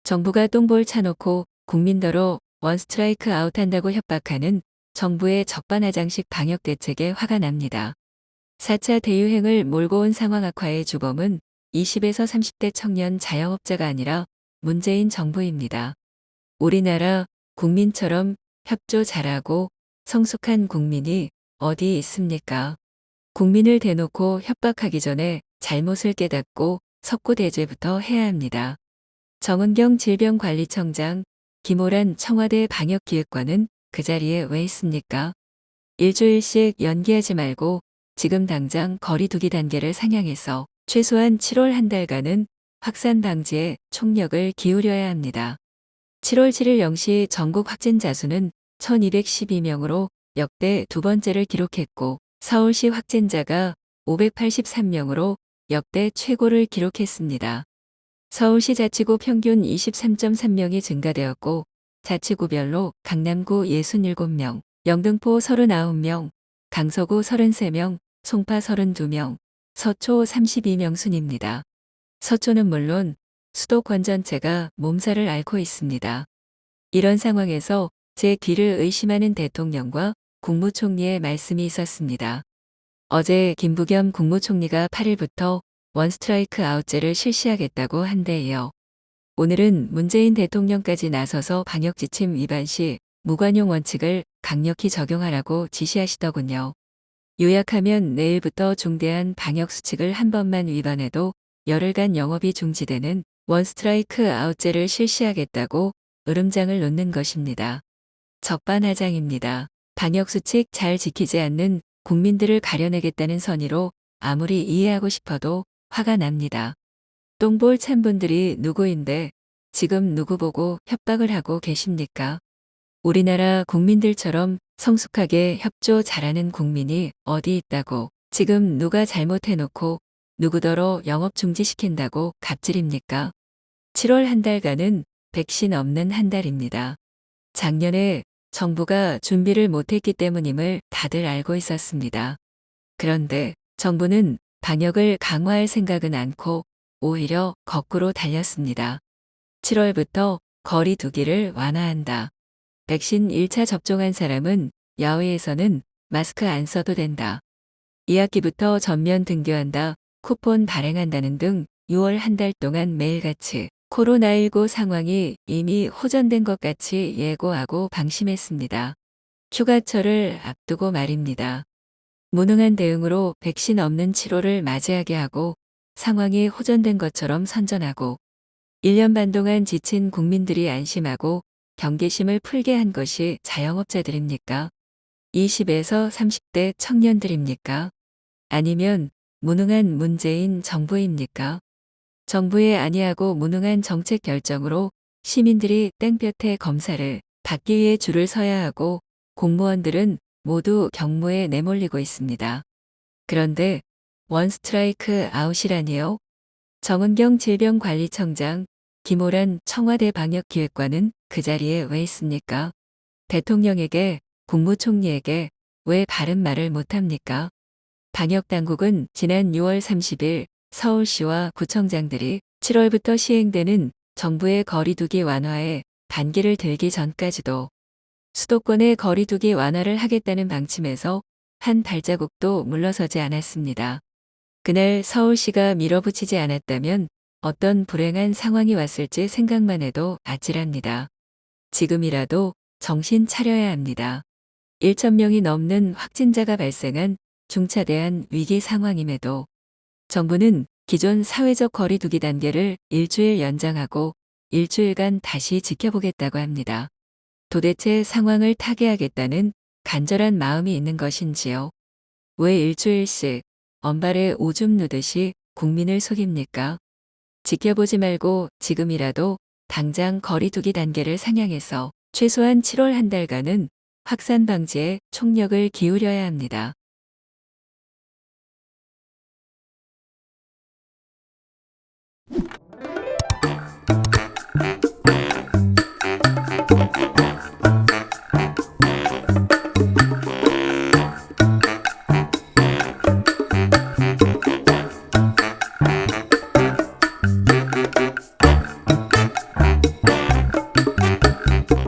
정부가 똥볼 차놓고 국민더러 원스트라이크 아웃한다고 협박하는 정부의 적반하장식 방역 대책에 화가 납니다. 4차 대유행을 몰고 온 상황 악화의 주범은 20에서 30대 청년 자영업자가 아니라 문재인 정부입니다. 우리나라 국민처럼 협조 잘하고 성숙한 국민이 어디 있습니까? 국민을 대놓고 협박하기 전에 잘못을 깨닫고 석고대죄부터 해야 합니다. 정은경 질병관리청장, 김호란 청와대 방역기획관은 그 자리에 왜 있습니까? 일주일씩 연기하지 말고 지금 당장 거리 두기 단계를 상향해서 최소한 7월 한 달간은 확산 방지에 총력을 기울여야 합니다. 7월 7일 0시 전국 확진자 수는 1212명으로 역대 두 번째를 기록했고 서울시 확진자가 583명으로 역대 최고를 기록했습니다. 서울시 자치구 평균 23.3명이 증가되었고 자치구별로 강남구 67명, 영등포 39명, 강서구 33명, 송파 32명, 서초 32명 순입니다. 서초는 물론 수도권 전체가 몸살을 앓고 있습니다. 이런 상황에서 제 귀를 의심하는 대통령과 국무총리의 말씀이 있었습니다. 어제 김부겸 국무총리가 8일부터 원스트라이크 아웃제를 실시하겠다고 한데요. 오늘은 문재인 대통령까지 나서서 방역지침 위반 시 무관용 원칙을 강력히 적용하라고 지시하시더군요. 요약하면 내일부터 중대한 방역수칙을 한 번만 위반해도 열흘간 영업이 중지되는 원스트라이크 아웃제를 실시하겠다고 으름장을 놓는 것입니다. 적반하장입니다. 방역수칙 잘 지키지 않는 국민들을 가려내겠다는 선의로 아무리 이해하고 싶어도 화가 납니다. 똥볼 찬 분들이 누구인데 지금 누구 보고 협박을 하고 계십니까? 우리나라 국민들처럼 성숙하게 협조 잘하는 국민이 어디 있다고 지금 누가 잘못해놓고 누구더러 영업 중지시킨다고 갑질입니까? 7월 한 달간은 백신 없는 한 달입니다. 작년에 정부가 준비를 못했기 때문임을 다들 알고 있었습니다. 그런데 정부는 방역을 강화할 생각은 않고 오히려 거꾸로 달렸습니다. 7월부터 거리 두기를 완화한다. 백신 1차 접종한 사람은 야외에서는 마스크 안 써도 된다. 2학기부터 전면 등교한다. 쿠폰 발행한다는 등 6월 한 달 동안 매일같이 코로나19 상황이 이미 호전된 것 같이 예고하고 방심했습니다. 휴가철을 앞두고 말입니다. 무능한 대응으로 백신 없는 7월을 맞이하게 하고 상황이 호전된 것처럼 선전하고 1년 반 동안 지친 국민들이 안심하고 경계심을 풀게 한 것이 자영업자들입니까? 20에서 30대 청년들입니까? 아니면 무능한 문재인 정부입니까? 정부의 안이하고 무능한 정책 결정으로 시민들이 땡볕에 검사를 받기 위해 줄을 서야 하고 공무원들은 모두 경무에 내몰리고 있습니다. 그런데 원스트라이크 아웃이라니요? 정은경 질병관리청장, 김호란 청와대 방역기획관은 그 자리에 왜 있습니까? 대통령에게, 국무총리에게 왜 바른 말을 못합니까? 방역당국은 지난 6월 30일 서울시와 구청장들이 7월부터 시행되는 정부의 거리두기 완화에 반기를 들기 전까지도 수도권의 거리두기 완화를 하겠다는 방침에서 한 발자국도 물러서지 않았습니다. 그날 서울시가 밀어붙이지 않았다면 어떤 불행한 상황이 왔을지 생각만 해도 아찔합니다. 지금이라도 정신 차려야 합니다. 1,000명이 넘는 확진자가 발생한 중차대한 위기 상황임에도 정부는 기존 사회적 거리 두기 단계를 일주일 연장하고 일주일간 다시 지켜보겠다고 합니다. 도대체 상황을 타개하겠다는 간절한 마음이 있는 것인지요? 왜 일주일씩 언발에 오줌 누듯이 국민을 속입니까? 지켜보지 말고 지금이라도 당장 거리 두기 단계를 상향해서 최소한 7월 한 달간은 확산 방지에 총력을 기울여야 합니다.